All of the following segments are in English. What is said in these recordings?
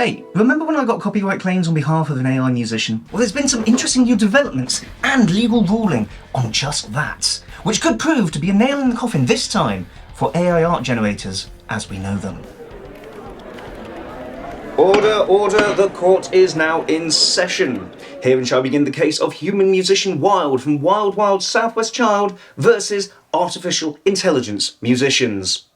Hey, remember when I got copyright claims on behalf of an AI musician? Well, there's been some interesting new developments and legal ruling on just that, which could prove to be a nail in the coffin this time for AI art generators as we know them. Order, order, the court is now in session. Herein shall begin the case of human musician Wild from Wild Wild Southwest Child versus artificial intelligence musicians.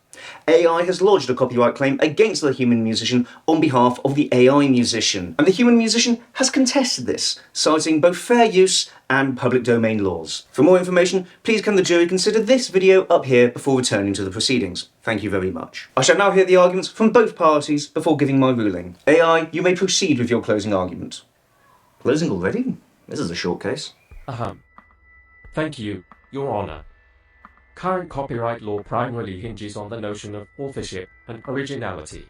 AI has lodged a copyright claim against the human musician on behalf of the AI musician, and the human musician has contested this, citing both fair use and public domain laws. For more information, please can the jury consider this video up here before returning to the proceedings. Thank you very much. I shall now hear the arguments from both parties before giving my ruling. AI, you may proceed with your closing argument. Closing already? This is a short case. Thank you, Your Honour. Current copyright law primarily hinges on the notion of authorship and originality.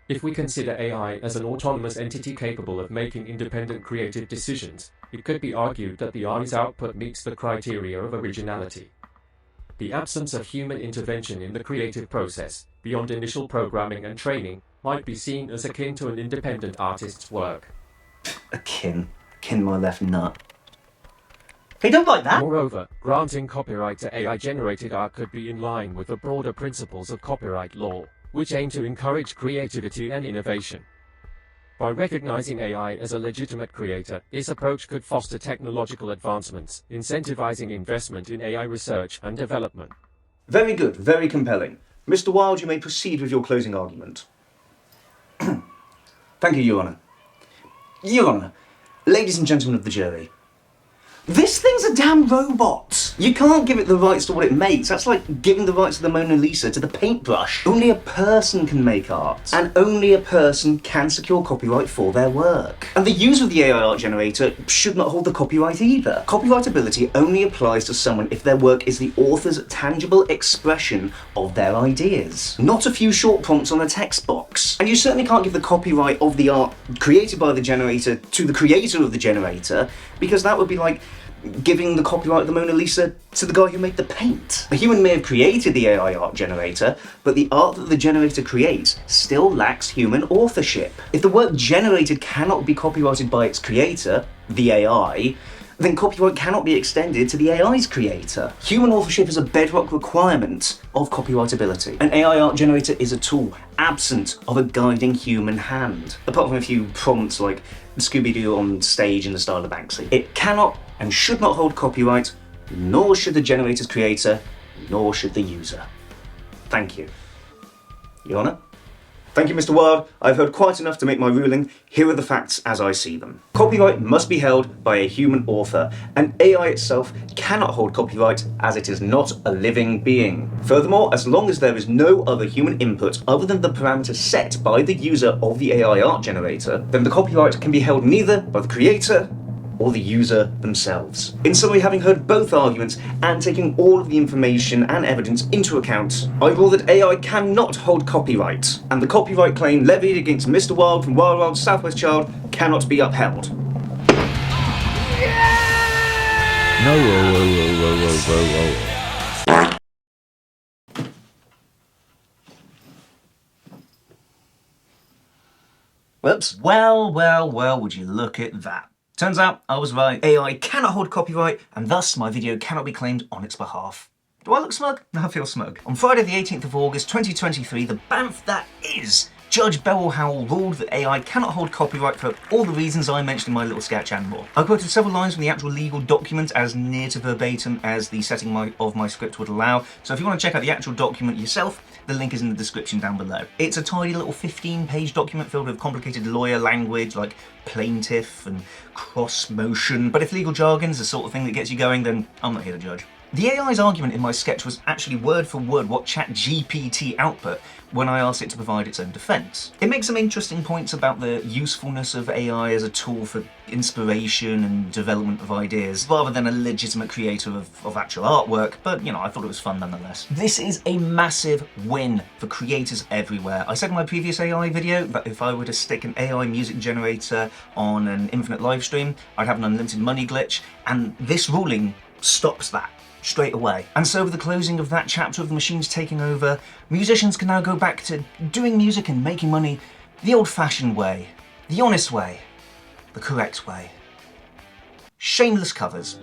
If we consider AI as an autonomous entity capable of making independent creative decisions, it could be argued that the AI's output meets the criteria of originality. The absence of human intervention in the creative process, beyond initial programming and training, might be seen as akin to an independent artist's work. Akin my left nut. They don't like that. Moreover, granting copyright to AI-generated art could be in line with the broader principles of copyright law, which aim to encourage creativity and innovation. By recognizing AI as a legitimate creator, this approach could foster technological advancements, incentivizing investment in AI research and development. Very good, very compelling. Mr. Wild, you may proceed with your closing argument. Thank you, Your Honour. Your Honour, ladies and gentlemen of the jury, this thing's a damn robot. You can't give it the rights to what it makes. That's like giving the rights to the Mona Lisa to the paintbrush. Only a person can make art, and only a person can secure copyright for their work. And the user of the AI art generator should not hold the copyright either. Copyrightability only applies to someone if their work is the author's tangible expression of their ideas, not a few short prompts on a text box. And you certainly can't give the copyright of the art created by the generator to the creator of the generator, because that would be like giving the copyright of the Mona Lisa to the guy who made the paint. A human may have created the AI art generator, but the art that the generator creates still lacks human authorship. If the work generated cannot be copyrighted by its creator, the AI, then copyright cannot be extended to the AI's creator. Human authorship is a bedrock requirement of copyrightability. An AI art generator is a tool absent of a guiding human hand, apart from a few prompts like Scooby-Doo on stage in the style of Banksy. It cannot and should not hold copyright, nor should the generator's creator, nor should the user. Thank you. Your Honour? Thank you, Mr. Wild. I've heard quite enough to make my ruling. Here are the facts as I see them. Copyright must be held by a human author, and AI itself cannot hold copyright as it is not a living being. Furthermore, as long as there is no other human input other than the parameters set by the user of the AI art generator, then the copyright can be held neither by the creator or the user themselves. In summary, having heard both arguments and taking all of the information and evidence into account, I rule that AI cannot hold copyright, and the copyright claim levied against Mr. Wild from Wild Wild Southwest Child cannot be upheld. No, whoa. Whoops. Well, would you look at that. Turns out I was right. AI cannot hold copyright, and thus my video cannot be claimed on its behalf. Do I look smug? I feel smug. On Friday the 18th of August 2023, the BAMF that is Judge Beryl Howell ruled that AI cannot hold copyright for all the reasons I mentioned in my little sketch and more. I quoted several lines from the actual legal document as near to verbatim as the setting of my script would allow, so if you want to check out the actual document yourself, the link is in the description down below. It's a tidy little 15-page document filled with complicated lawyer language like plaintiff and cross motion, but if legal jargon's the sort of thing that gets you going, then I'm not here to judge. The AI's argument in my sketch was actually word for word what ChatGPT output when I asked it to provide its own defense. It makes some interesting points about the usefulness of AI as a tool for inspiration and development of ideas, rather than a legitimate creator of actual artwork, but you know, I thought it was fun nonetheless. This is a massive win for creators everywhere. I said in my previous AI video that if I were to stick an AI music generator on an infinite live stream, I'd have an unlimited money glitch, and this ruling stops that straight away. And so with the closing of that chapter of the machines taking over, musicians can now go back to doing music and making money The old-fashioned way, the honest way, the correct way. Shameless covers.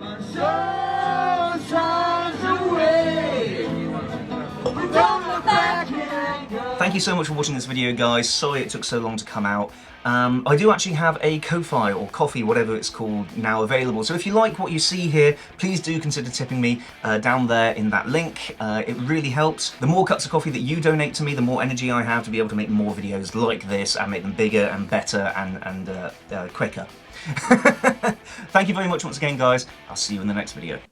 Thank you so much for watching this video, guys. Sorry it took so long to come out. I do actually have a Ko-Fi or Coffee, whatever it's called, now available. So if you like what you see here, please do consider tipping me down there in that link. It really helps. The more cups of coffee that you donate to me, the more energy I have to be able to make more videos like this and make them bigger and better and quicker. Thank you very much once again, guys. I'll see you in the next video.